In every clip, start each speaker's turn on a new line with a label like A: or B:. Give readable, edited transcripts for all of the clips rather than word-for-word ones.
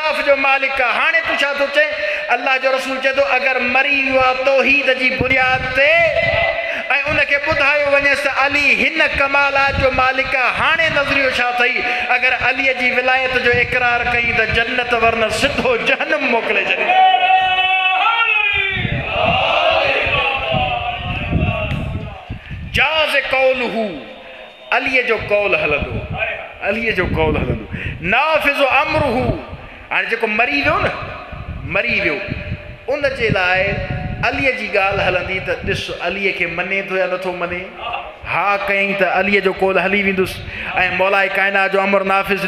A: इंसाफ जो मालिक आहे। हाणे तू छा थो चए? अल्लाह जो रसूल चए थो अगर मरी वियो तौहीद जी बुनियाद ते ऐं उनखे ॿुधायो वञेसि त अली हिन कमालात जो मालिक आहे। हाणे नज़रियो छा अथई? अगर अलीअ जी विलायत जो इक़रार कई त जन्नत वरन सिधो जहन्नम मोकिले छॾी। जाज़ कौलहू, अलीअ जो कौल हलंदो, अलीअ जो कौल हलंदो। नाफ़िज़ अमरुहू, हाणे जेको मरी वियो न, मरी वियो, उन जे लाइ अलीअ जी ॻाल्हि हलंदी त ॾिस अलीअ खे मञे थो या नथो मञे। हा कयईं त अलीअ जो कौल हली वेंदुसि। ऐं मौलाए काइनात जो अमर नाफ़िज़,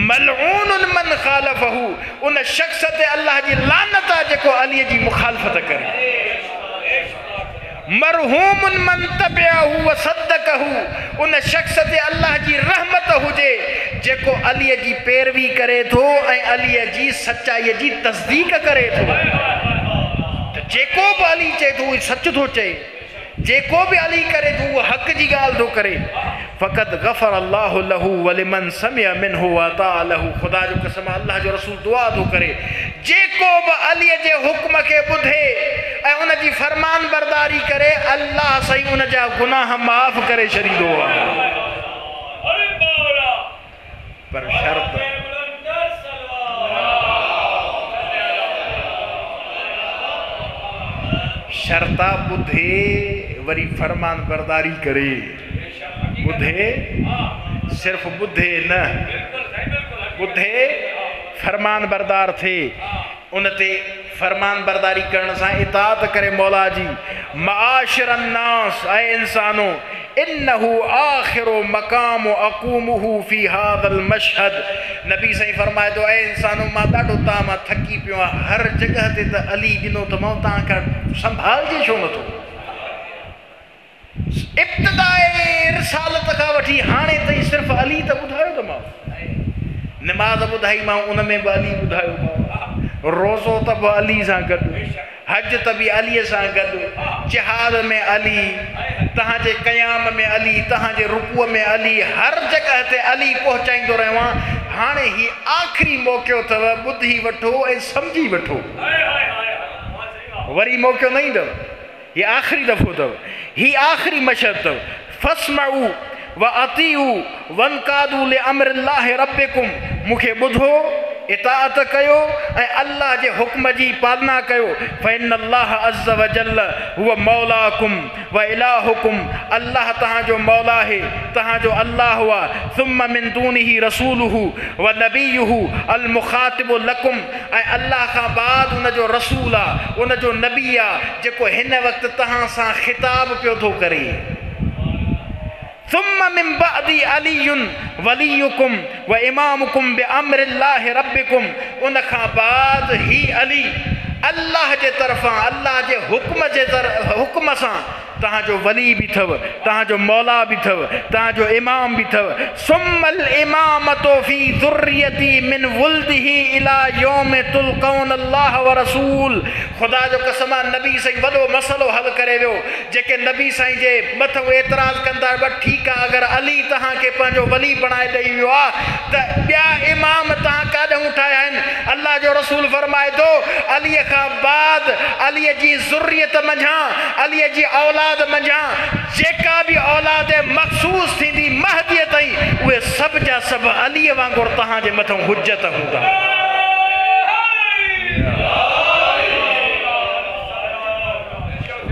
A: मलऊनुन मन ख़ालफ़हू, उन शख़्स ते अल्लाह जी लानत आहे जेको अलीअ जी मुखालफ़त करे। मरहूमुन मन तबिअहू व सद्दक़हू, उन शख़्स ते अल्लाह जी रहमत हुजे जेको अलीअ जी पैरवी करे थो ऐं अलीअ जी सचाईअ जी तस्दीक करे थो। त जेको बि अली चए थो उहो सच थो चए, जेको बि अली करे थो उहो हक़ जी ॻाल्हि थो करे। फ़क़त गफ़र अल्लाहु लहू वलिमन समिअ मिन्हु व अताअ लहू, ख़ुदा जो कसम अल्लाह जो रसूल दुआ थो करे जेको बि अलीअ जे हुक्म खे ॿुधे ऐं उन जी फरमान बरदारी करे अल्लाह साईं उन जा गुनाह माफ़ करे छॾींदो आहे। पर शर्त शर्ता ॿुधे वरी फरमान बरदारी करे। ॿुधे सिर्फ़ ॿुधे न, ॿुधे फरमान बरदार थिए। उन ते फरमान बरदारी करण सां इताअत करे मौला जी। माशिरन नास, ऐं इंसानो, इन्नहु आखिरु मक़ाम अक़ूमुहु फी हाज़ल मशहद, नबी साईं फरमाए थो ऐं इंसानो मां ॾाढो तव्हां मां थकी पियो आहियां, हर जॻह ते त अली ॾिनो त मां तव्हां खां संभालजे छो नथो? इब्तिदाए रिसालत खां वठी हाणे ताईं सिर्फ़ु अली त ॿुधायो त मां, नमाज़ ॿुधाई मां उन में बि अली ॿुधायो मां, रोज़ो त बि अली सां गॾु, हज त बि अलीअ सां गॾु, जिहाद में अली, तव्हांजे क़याम में अली, तव्हांजे रुकूअ में अली, हर जॻह ते अली पहुचाईंदो रहियो आहियां। हाणे ही आख़िरी मौक़ो अथव, ॿुधी वठो ऐं सम्झी वठो, वरी मौक़ो न ईंदव। ही आख़िरी दफ़ो अथव, ही आख़िरी मशहद अथव। फस्मऊ व अतीऊ वनकादू ले अमरिल्लाहि रब्बिकुम, मूंखे ॿुधो, इताअत कयो ऐं अल्लाह जे हुक्म जी पालना कयो। फ़इन्नल्लाह अज़्ज़ व जल्ल हुव मौलाकुम व इलाहुकुम, अल्लाह तव्हांजो मौला आहे, तव्हांजो अल्लाह हुआ। सुम्म मिन दूनिही रसूलुहु व नबियुहु अल मुखातिबु लकुम, ऐं अल्लाह खां बाद उनजो रसूल आहे, उनजो नबी आहे जेको हिन वक़्तु तव्हां सां ख़िताब पियो थो करे। सुम्म मिन बअदी अलियुन वलियुकुम व इमामुकुम बि अमरिल्लाहि रब्बिकुम, उन खां बाद ही अली अल्लाह जे तरफ़ां, अल्लाह जे हुक्म सां तव्हांजो वली बि अथव, तव्हांजो मौला बि अथव, तव्हांजो इमाम बि अथव। सुम्मल इमामतो फी ज़ुर्रियती मिन वुल्दिही इला यौम तुलक़ौन अल्लाह व रसूल, ख़ुदा जो कसम आहे नबी साईं वॾो मसइलो हल करे वियो। जेके नबी साईं जे मथां एतिराज़ कंदा बट ठीकु आहे, अगरि अली तव्हांखे पंहिंजो वली बणाए ॾेई वियो आहे त ॿिया इमाम तव्हां काॾूं ठाहिया आहिनि? अल्लाह जो रसूल फरमाए थो अलीअ खां बाद अलीअ जी ज़ुर्रियत मंझां, अलीअ जी औलाद मंझां जेका बि औलाद मख़सूस थींदी महदीअ ताईं, उहे सभु जा सभु अलीअ वांगुरु तव्हांजे मथां हुज्जत हूंदा।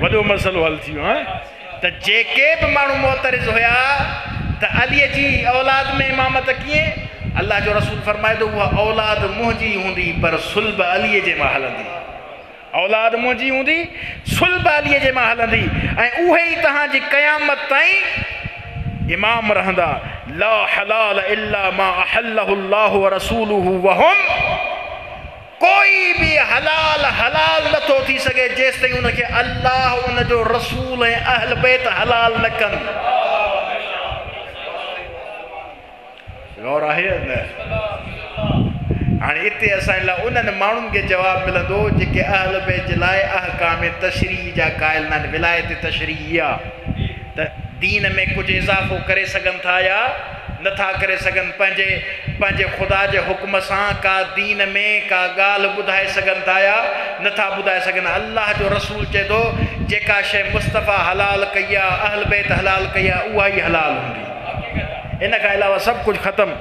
A: वॾो मसइलो हल थी वियो त जेके बि माण्हू मोतरिज़ हुया त अलीअ जी औलाद में इमामत कीअं, अल्लाह जो रसूल फरमाए थो उहा औलाद मुंहिंजी हूंदी पर सुल्ब अलीअ जे मां हलंदी। औलाद मुंहिंजी हूंदी, सुल्ब अलीअ जे मां हलंदी, ऐं उहे ई तव्हांजी क़यामत ताईं इमाम रहंदा। ला हलाल इल्ला मा अहल्लहु अल्लाहु व रसूलुहु व हुम, कोई भी हलाल हलाल नथो थी सके जेसि ताईं उनखे अल्लाह, उनजो रसूल ऐं अहल बैत हलाल न कनि। गौर आहे न? हाणे हिते असांजे लाइ उन्हनि माण्हुनि खे जवाबु मिलंदो जेके अहल बैत जे लाइ अहकाम तशरीह जा क़ाइल न आहिनि। विलायत तशरीह आहे त दीन में कुझु इज़ाफ़ो करे सघनि था या नथा करे सघनि पंहिंजे ख़ुदा जे हुक्म सां का दीन में का ॻाल्हि ॿुधाए सघनि था या नथा ॿुधाए सघनि। अल्लाह जो रसूल चए थो जेका शइ मुस्तफ़ा हलाल कई आहे, अहल बैत हलाल कई आहे, उहा ई हलाल हूंदी। इन खां अलावा सभु कुझु ख़तमु।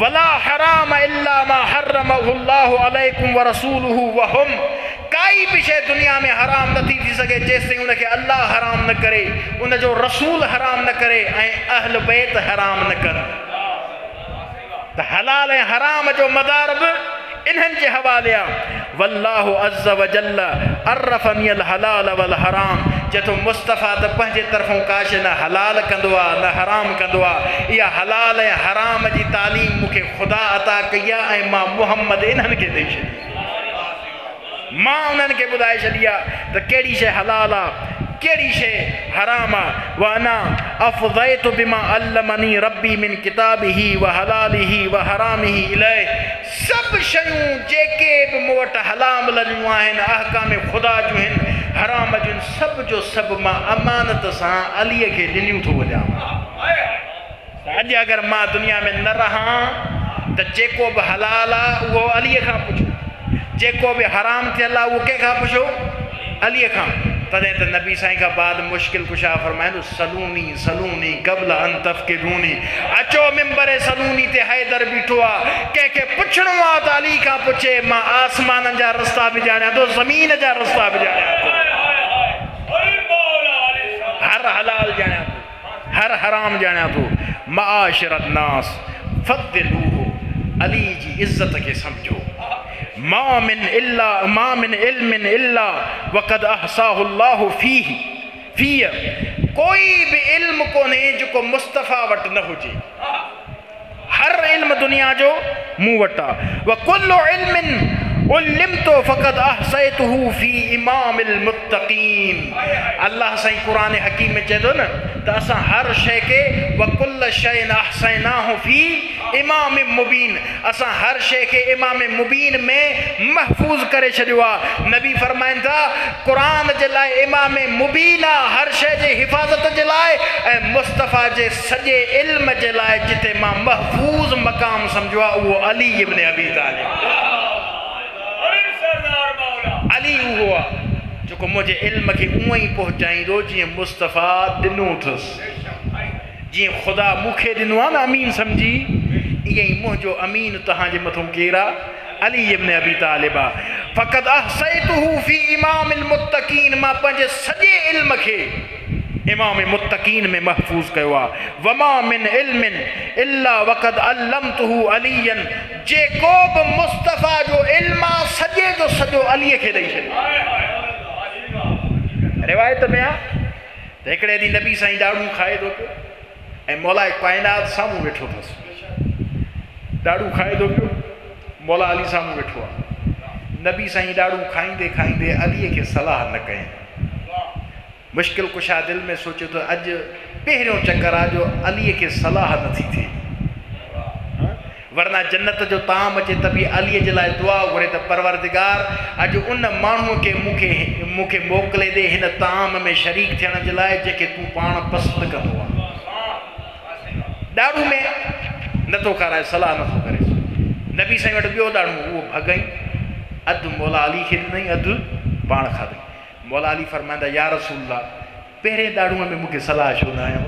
A: वला हराम इल्ला मा हर्रमहु अल्लाहु अलैकुम व रसूलुहु व हुम, काई भी शइ दुनिया में हराम नथी थी सघे जेसिताईं उनखे अल्लाह हराम न करे, उनजो रसूल हराम न करे ऐं अहल बैत हराम न कनि। त हलाल ऐं हराम जो मदार बि इन्हनि जे हवाले आहे। वल्लाहु अज़्ज़ व जल्ल अर्रफ़नियल हलाल वल हराम, चए थो मुस्तफ़ा त पंहिंजे तरफ़ों का शइ न हलाल कंदो आहे न हराम कंदो आहे। इहा हलाल ऐं हराम जी तालीम मूंखे ख़ुदा अता कई आहे ऐं मां मुहम्मद इन्हनि खे ॾेई छॾी, मां उन्हनि खे ॿुधाए छॾी आहे त कहिड़ी शइ हलाल आहे कहिड़ी शइ हराम आहे। व अना अफ़ज़ैतु बिमा अल्लमनी रब्बी मिन किताबिही व हलालिही व हरामिही इलैह, सभु शयूं जेके बि मूं वटि हलाल लॻियूं आहिनि, अहकाम ख़ुदा जूं आहिनि, हराम जूं, सभु जो सभु मां अमानत सां अलीअ खे ॾिनियूं थो वञां। अॼु अगरि मां दुनिया में न रहां त जेको बि हलाल आहे उहो अलीअ खां पुछो, जेको बि हराम थियल आहे उहो कंहिंखां पुछो, अलीअ खां। तॾहिं त नबी साईं खां बाद मुश्किल कुशा फरमाइनि सलूनी सलूनी क़ब्ल अन तफ़क़िदूनी, अचो मिंबर सलूनी ते हैदर बीठो आहे, कंहिंखे पुछणो आहे त अली खां पुछे। मां आसमाननि जा रस्ता बि ॼाणियां थो, ज़मीन जा रस्ता बि ॼाणियां थो, हर हलाल ॼाणियां थो, हर हराम ॼाणियां थो। मआशिरत नास फ़द्दिलूहु, अली जी इज़्ज़त खे सम्झो। मा मिन इल्मिन इल्ला वक़द अहसाहु अल्लाहु फीह, कोई भी इल्म कोन्हे जेको मुस्तफ़ा वटि न हुजे, हर इल्म दुनिया जो मूं वटि आहे। व कुल्लु इल्मिन उल्लिमतु फ़क़द अहसैतुहु फी इमामिल मुत्तक़ीन, अल्लाह साईं क़ुरान हकीम में चए थो न त असां हर शइ खे व कुल्ल शैइन अहसैनाहु फी इमाम मुबीन, असां हर शइ खे इमाम मुबीन में महफूज़ करे छॾियो आहे। नबी फरमाइनि था क़ुरान जे लाइ इमाम मुबीन आहे हर शइ जे हिफ़ाज़त जे लाइ, ऐं मुस्तफ़ा जे सॼे इल्म जे लाइ जिते मां महफूज़ मक़ाम सम्झो आहे उहो अली इब्न अबी तालिब। अली उहो आहे जेको मुंहिंजे इल्म खे उअं ई पहुचाईंदो जीअं मुस्तफ़ा ॾिनो अथसि, जीअं ख़ुदा मूंखे ॾिनो आहे न अमीन सम्झी, ईअं ई मुंहिंजो अमीन तव्हांजे मथां केरु आहे, अली इब्न अबी तालिब आहे। फ़क़द अहसैतुहु फी इमामिल मुत्तक़ीन, मां पंहिंजे सॼे इल्म खे इमाम मुत्तक़ीन में महफूज़ कयो आहे। वमा मिन इल्मिन इल्ला वक़द अल्लमतुहु अलियन, जेको बि मुस्तफ़ा जो इल्म आहे सॼे जो सॼो अलीअ खे ॾेई छॾियो। रिवायत में आहे त हिकिड़े ॾींहुं नबी साईं ॾाढ़ू खाए थो पियो ऐं मौला काइनात साम्हूं वेठो अथसि, ॾाढ़ू खाए थो पियो, मौला अली साम्हूं वेठो आहे। नबी साईं ॾाढ़ू खाईंदे खाईंदे अलीअ खे सलाह न कयईं। मुश्किल कुशा दिलि में सोचे थो अॼु पहिरियों चकर आहे जो अलीअ खे सलाह नथी थिए, वरना जन्नत जो ताम अचे त बि अलीअ जे लाइ दुआ घुरे त परवरदिगार अॼु उन माण्हूअ खे मूंखे मोकिले ॾे हिन ताम में शरीक थियण जे लाइ जेके तूं पाण पसंदि कंदो आहे। ॾाढ़ू में नथो खाराए, सलाह नथो करे। नबी साईं वटि ॿियो ॾाढ़ू उहो भॻई, अधु मौला अली खे ॾिनई, अधु पाण खाधई। मौला अली फरमाईंदा या रसूलल्लाह, पहिरें ॾाढ़ूअ में मूंखे सलाह छो न आयो?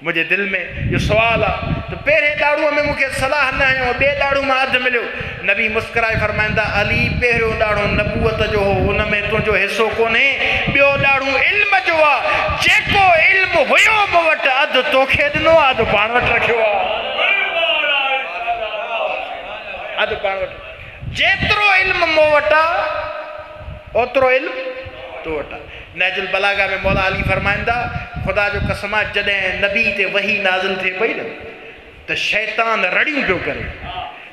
A: मुझे दिल में जो सवाल आहे तो पहिरें ॾाढ़ूअ में मूंखे सलाह न आयो, ॿिए ॾाढ़ू मां अधु मिलियो। नबी मुस्कुराए फरमाईंदा अली पहिरियों ॾाढ़ो नबूअत जो हो, हुन में तुंहिंजो हिसो कोन्हे, ॿियो ॾाढ़ू इल्म जो आहे, जेको इल्म हुयो मूं वटि अधु तोखे ॾिनो, अधु पाण वटि रखियो आहे, अधु पाण वटि। जेतिरो इल्म मूं वटि आहे ओतिरो इल्म तो वटि आहे। नहजुल बलागा में मौला अली फरमाईंदा ख़ुदा जो कसम आहे जॾहिं नबी ते वही नाज़िल थिए पई न त शैतान रड़ियूं पियो करे,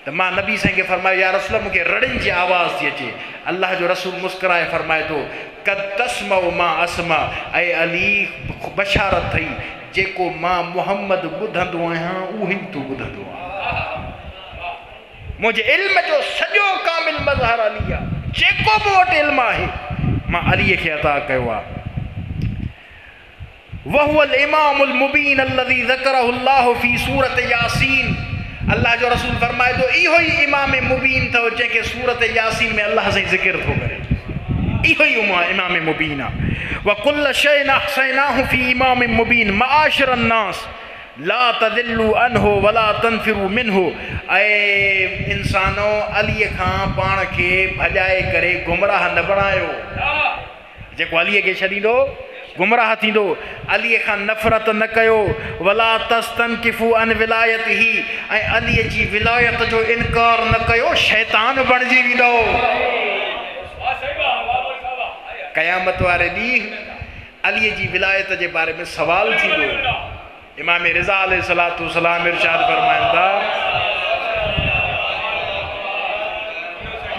A: त मां नबी साईं खे फरमायो या रसूल मूंखे रड़ियुनि जी आवाज़ थी अचे। अल्लाह जो रसूल मुस्कुराए फरमाए थो कद तस्मउ मां अस्मा, ऐं अली बशारत थई जेको मां मुहम्मद ॿुधंदो आहियां उहो ई तूं ॿुधंदो आहे। मुंहिंजे इल्म जो सॼो कामिल मज़हर अली आहे, जेको बि वटि इल्म आहे मां अलीअ खे अता कयो आहे। वहुवल इमामुल मुबीन अल्लज़ी ज़करहुल्लाहु फ़ी सूरत यासीन। अल्लाह जो रसूल फरमाए तो इहो ही इमाम मुबीन थो जंहिंखे सूरत यासीन में अल्लाह से ज़िक्र थो करे, इहो ही इमाम मुबीन आहे। व कुल्ल शैइन अहसैनाहु फ़ी इमाम मुबीन मआशिरन नास ला तदिल्लु अनहु वला तनफिरु मिनहु। ऐं इंसानो अलीअ खां पाण खे भॼाए करे गुमराह न बणायो। जेको अलीअ खे छॾींदो गुमराह थींदो। अलीअ खां नफ़रत न कयो। वला तस्तनकिफु अन विलायतिही, ऐं अलीअ जी विलायत जो इनकार न कयो, शैतान बणिजी वेंदो। क़यामत वारे ॾींहुं अलीअ जी विलायत जे बारे में सवाल थींदो। इमाम रिज़ा अलैहिस्सलातु वस्सलाम इरशाद फरमाईंदा,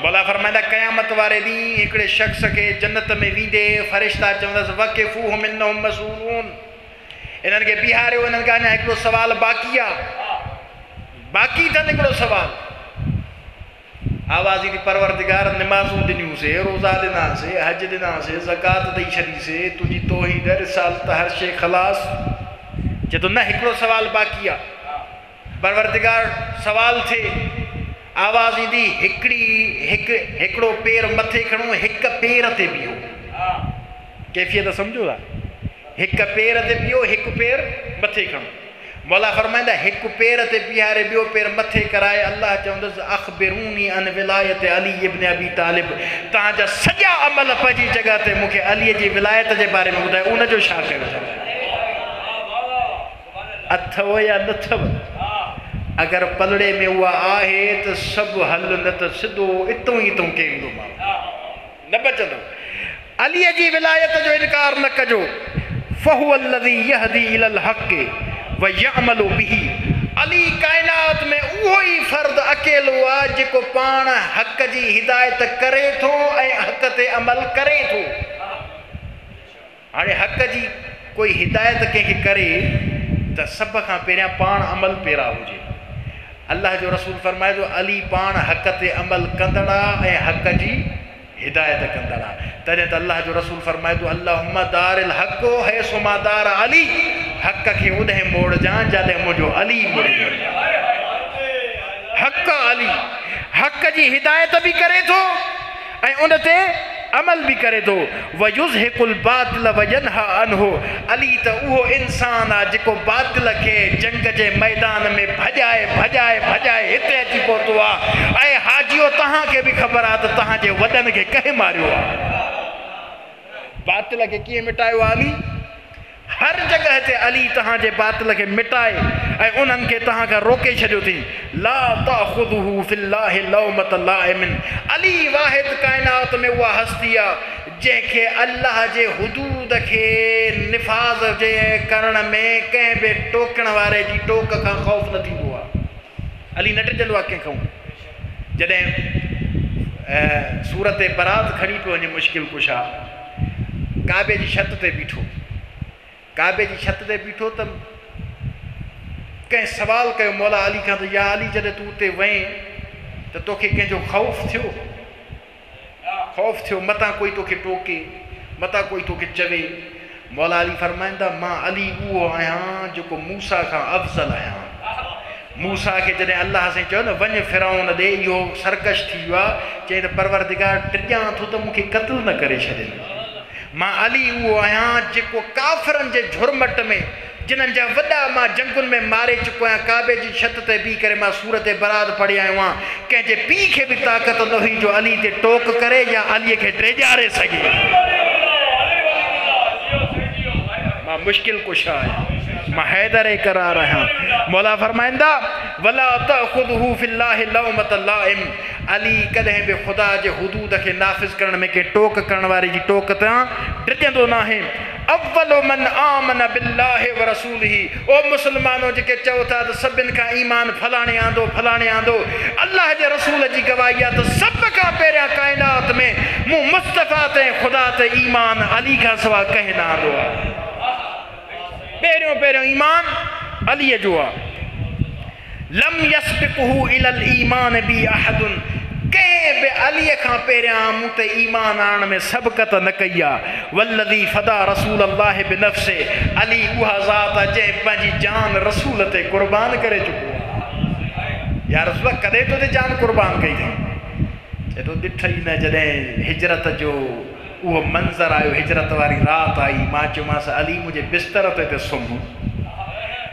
A: भला फरमाईंदा क़यामत वारे ॾींहुं हिकिड़े शख़्स खे जन्नत में वेंदे फ़रिश्ता चवंदसि वक़िफ़ूहुम इन्नहुम मसऊलून। इन्हनि खे बीहारियो, इन्हनि खां अञा हिकिड़ो सवाल बाक़ी आहे, बाक़ी अथनि हिकिड़ो सवाल। आवाज़ ईंदी परवरदिगार निमाज़ूं ॾिनियूंसीं, रोज़ा ॾिनासीं, हज ॾिनासीं, ज़कात ॾेई छॾीसीं, तुंहिंजी तौहीद रिसालत हर शइ ख़लास। चए थो न हिकिड़ो सवाल बाक़ी आहे। परवरदिगार सवाल थिए, आवाज़ ईंदी हिकिड़ो पेर मथे खणो, हिकु पेर ते बीहो। कैफ़ियत सम्झो था, हिकु पेर ते बीहो, हिकु पेर मथे खणो। मौला फरमाईंदा हिकु पेर ते बीहारे ॿियो पेर मथे कराए। अल्लाह चवंदुसि अख़बिरूनी अन विलायत अली इब्न अबी तालिब, तव्हांजा सॼा अमल पंहिंजी जॻह ते मूंखे अलीअ जी विलायत जे बारे में ॿुधायो, उनजो छा कयो अथव या न अथव। अगर पलड़े में उहा आहे त सभु हल, न त सिधो इतो ई तूं कंदो न बचंदो। अलीअ जी विलायत जो इनकार न कजो। फहुवल्लज़ी यहदी इलल हक़ व यअमलु बिही। अली काइनात में उहो ई फ़र्द अकेलो आहे जेको पाण हक़ जी हिदायत करे थो ऐं हक़ ते अमल करे थो। हाणे हक़ जी कोई हिदायत कंहिंखे करे त सभ खां पहिरियां पाण अमल पेरा हुजे। अल्लाह जो रसूल फरमाए थो अली पाण हक़ ते अमल कंदड़ा ऐं हक़ जी हिदायत कंदड़ा। तॾहिं त अल्लाह जो रसूल फरमाए थो अल्लाहुम्मा दारिल हक़ है सुमादार अली, हक़ खे उॾे मोड़जां जॾहिं मुंहिंजो अली मुड़े। हक़ अली हक़ जी हिदायत बि करे थो ऐं उन ते अमल भी करे थो। वयुज़हिकुल बातिल वयनहा अनहु। अली त उहो इंसान आहे जेको बातिल खे जंग जे मैदान में भॼाए भॼाए भॼाए हिते अची पहुतो आहे। ऐं हाजियो तव्हांखे बि ख़बर आहे त तव्हांजे वॾनि खे कंहिं मारियो आहे, बातिल खे कीअं मिटायो आहे अली। हर जगह ते अली तव्हांजे बातिल खे मिटाए ऐं उन्हनि खे तव्हां खां रोके छॾियो अथई। ला ताख़ुदुहु फिल्लाहि लौमत लाइमिन। अली वाहिद काइनात में उहा हस्ती आहे जंहिंखे अल्लाह जे हुदूद खे निफ़ाज़ जे करण में कंहिं बि टोकण वारे जी टोक खां ख़ौफ़ न थींदो आहे। अली न टिजंदो आहे कंहिंखां। जॾहिं सूरत बरात खणी पियो वञे मुश्किल कुशा, काबे जी छत ते बीठो, काबे जी छत ते बीठो त कंहिं सवाल कयो मौला अली खां त या अली जॾहिं तूं उते वहीं त तोखे कंहिंजो ख़ौफ़ थियो, ख़ौफ़ थियो मतां कोई तोखे टोके, मतां कोई तोखे चवे। मौला अली फरमाईंदा मां अली उहो आहियां जेको मूसा खां अफ़ज़ल आहियां। मूसा खे जॾहिं अल्लाह साईं चयो न वञ फिरौन ॾे, इहो सरकश थी वियो आहे, चई त परवरदिगार टिॼां थो त मूंखे क़त्ल न करे छॾे। मां अली उहो आहियां जेको काफ़िरनि जे झुरमट में जिन्हनि जा वॾा मां जंगुनि में मारे चुको आहियां, काबे जी छत ते बीह करे मां सूरत बरात पढ़ी आयो आहियां। कंहिंजे पीउ खे बि ताक़त न हुई जो अली ते टोक करे या अलीअ खे ड्रेजारे सघे। मां मुश्किल कुशा आहियां, मां हैदर करार आहियां। मौला फरमाईंदा वला तख़ुदुहु फिल्लाहि लौमत लाइम। अली कॾहिं बि ख़ुदा जे हुदूद खे नाफ़िज़ करण में के टोक करण वारे जी टोक तां ड्रिजंदो न आहे। अव्वलु मन आमन बिल्लाहि व रसूलिही। ओ मुस्लमानो जेके चओ था त सभिनि खां ईमान फलाणे आंदो फलाणे आंदो, अल्लाह जे रसूल जी गवाही आहे त सभ खां पहिरियां काइनात में मूं मुस्तफ़ा ते ख़ुदा ते ईमान अली खां सवाइ कंहिं न आंदो आहे। पहिरियों पहिरियों ईमान अलीअ जो आहे। लम यसबिक़हु इलल ईमान बि अहदुन। कंहिं कंहिं बि अलीअ खां पहिरियां मूं ते ईमान आणण में सबक़त न कई आहे। वल्लज़ी फदा रसूल अल्लाह बिनफ़्से, अली उहा ज़ात आहे जंहिं पंहिंजी जान रसूल ते क़ुर्बान करे चुको आहे। या रसूल कॾहिं तो ते जान क़ुर्बान कई अथई? चए थो ॾिठई न जॾहिं हिजरत जो उहो मंज़र आयो, हिजरत वारी राति आई, मां चयोमांसि अली मुंहिंजे बिस्तर ते सुम्ह।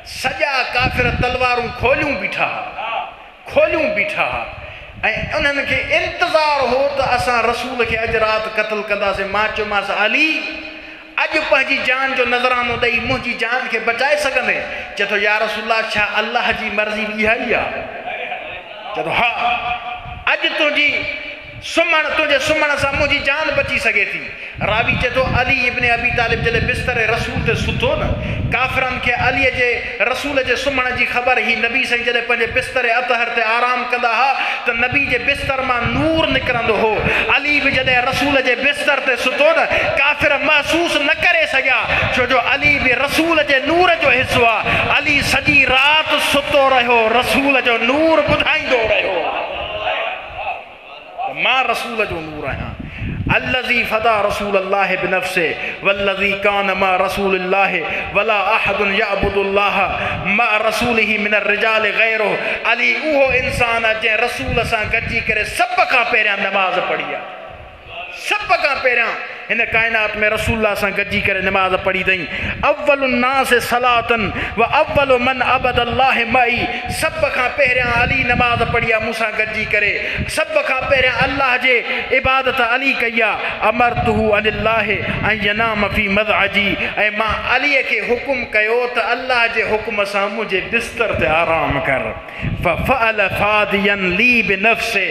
A: सॼा काफ़िर तलवारूं खोलियूं बीठा ऐं उन्हनि खे इंतज़ारु हो त असां रसूल खे अॼु राति क़त्ल कंदासीं। मां चयोमांसि अली अॼु पंहिंजी जान जो नज़रानो ॾेई मुंहिंजी जान खे बचाए सघंदे? चए थो या रसूल छा अल्लाह जी मर्ज़ी इहा ई आहे? चए थो हा, अॼु तुंहिंजे सुम्हण सां मुंहिंजी जान बची सघे थी। रावी चए थो अली इब्न अबी तालिब जॾहिं बिस्तर रसूल ते सुतो न, काफ़िरनि खे अलीअ जे रसूल जे सुम्हण जी ख़बर ही। नबी साईं जॾहिं पंहिंजे बिस्तर अतहर ते आराम कंदा हुआ त नबी जे बिस्तर मां नूर निकिरंदो हो। अली बि जॾहिं रसूल जे बिस्तर ते सुतो न, काफ़िर महसूस न करे सघिया, छो जो अली बि रसूल जे नूर जो हिसो आहे। अली सॼी राति सुतो रहियो, रसूल जो नूर ॿुधाईंदो रहियो, मां रसूल जो नूर आहियां। अल्लज़ी फदा रसूल अल्लाह बिनफ़्से वल्लज़ी कान मा रसूल अल्लाह वला अहदुन यअबुदुल्लाह मा रसूलिही मिनर रिजाल गैरुहु। अली उहो इंसान आहे जंहिं रसूल सां गॾिजी करे सभ खां पहिरियां नमाज़ पढ़ी आहे। सभ खां पहिरियां हिन काइनात में रसूल सां गॾिजी करे नमाज़ पढ़ी अथई। अव्वलु नास सलातन व अव्वलु मन अबद अल्लाह मई। सभ खां पहिरियां अली नमाज़ पढ़ी आहे मूंसां गॾिजी करे। सभ खां पहिरियां अल्लाह जे इबादत अली कई आहे। अमरतुहु अनिल्लाह ऐं यनाम फी मज़अजी, ऐं मां अलीअ खे हुकुम कयो त अल्लाह जे हुकुम सां मुंहिंजे बिस्तर ते आराम कर। फफ़अल फादियन ली बिनफ़्से,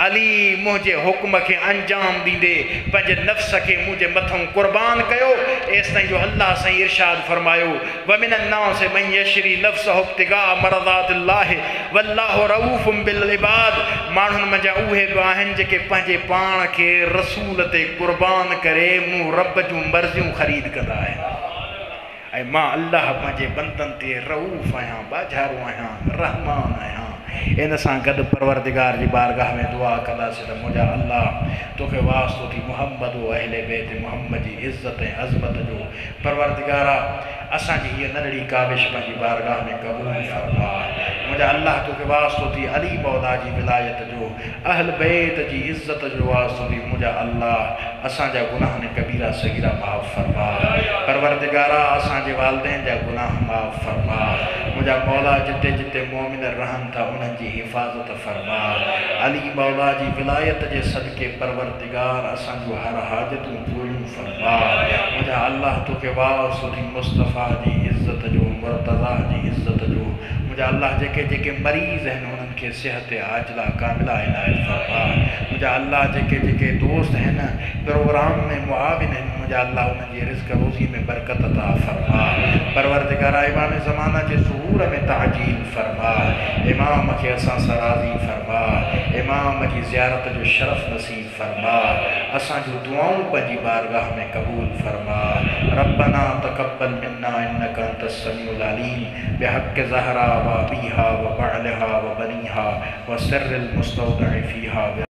A: अली मुंहिंजे हुकुम खे अंजाम ॾींदे पंहिंजे नफ़्स खे मुझे मथों कुर्बान कयो। एस ताईं जो अल्लाह साईं इरशाद फरमायो वमिन अन्नास मन यशरी नफ्सहु इब्तिगा मरज़ातिल्लाह वल्लाहु रऊफ़ुम बिल इबाद। माण्हुनि मंझा उहे बि आहिनि जेके पंहिंजे पाण खे रसूल ते कुर्बान करे मूं रब जूं मर्ज़ियूं ख़रीद कंदा आहिनि। ऐं मां अल्लाह पंहिंजे बंदनि ते रऊफ़ आहियां, बाज़ारो आहियां, रहमान आहियां। इन सां गॾु परवरदिगार जी बारगाह में दुआ कंदासीं त मुंहिंजा अल्लाह तोखे वास्तो थी मुहम्मद व अहले बैत मुहम्मद जी इज़्ज़त ऐं अज़मत जो। परवरदिगारा असांजी हीअ नंढड़ी काविश पंहिंजी बारगाह में क़बूल फरमा। मुंहिंजा अल्लाह तोखे वास्तो थी अली मौला जी विलायत जो, अहल बैत जी इज़्ज़त जो वास्तो थी। मुंहिंजा अल्लाह असांजा गुनाह ने कबीरा सगीरा माफ़ फरमा। परवरदिगारा असांजे वालिदैन जा गुनाह माफ़ फरमा। मुंहिंजा मौला जिते जिते मोमिन रहनि था उन्हनि जी हिफ़ाज़त फरमा। अली मौला जी विलायत जे सदके परवरदिगार असांजो हर हाजतूं पूरियूं फरमा। मुंहिंजा अल्लाह तोखे वास्तो थी मुस्तफ़ा जी इज़्ज़त जो, मुर्तज़ा जी इज़्ज़त जो। मुंहिंजा अल्लाह जेके जेके मरीज़ आहिनि उन्हनि खे सिहत आजिला कामिला इनायत फरमा। मुंहिंजा अल्लाह जेके जेके दोस्त आहिनि प्रोग्राम में मुआविन आहिनि, मुंहिंजा अल्लाह उन्हनि जी रिज़्क़ रोज़ी में बरकत अता फरमा। परवरदिगारा इमाम ज़माना जे ज़ुहूर में ताजील फरमा। इमाम खे असां सां राज़ी फरमा। इमाम जी ज़ियारत जो शरफ़ नसीब फरमा। असांजूं दुआऊं पंहिंजी बारगाह में क़बूल फरमा। रब्बना तक़ब्बल मिन्ना इन्नका अंतस समीउल अलीम बिहक़्क़ि ज़हरा व अबीहा व बअलिहा व बनीहा व सिर्रिल मुस्तौदअ फ़ीहा।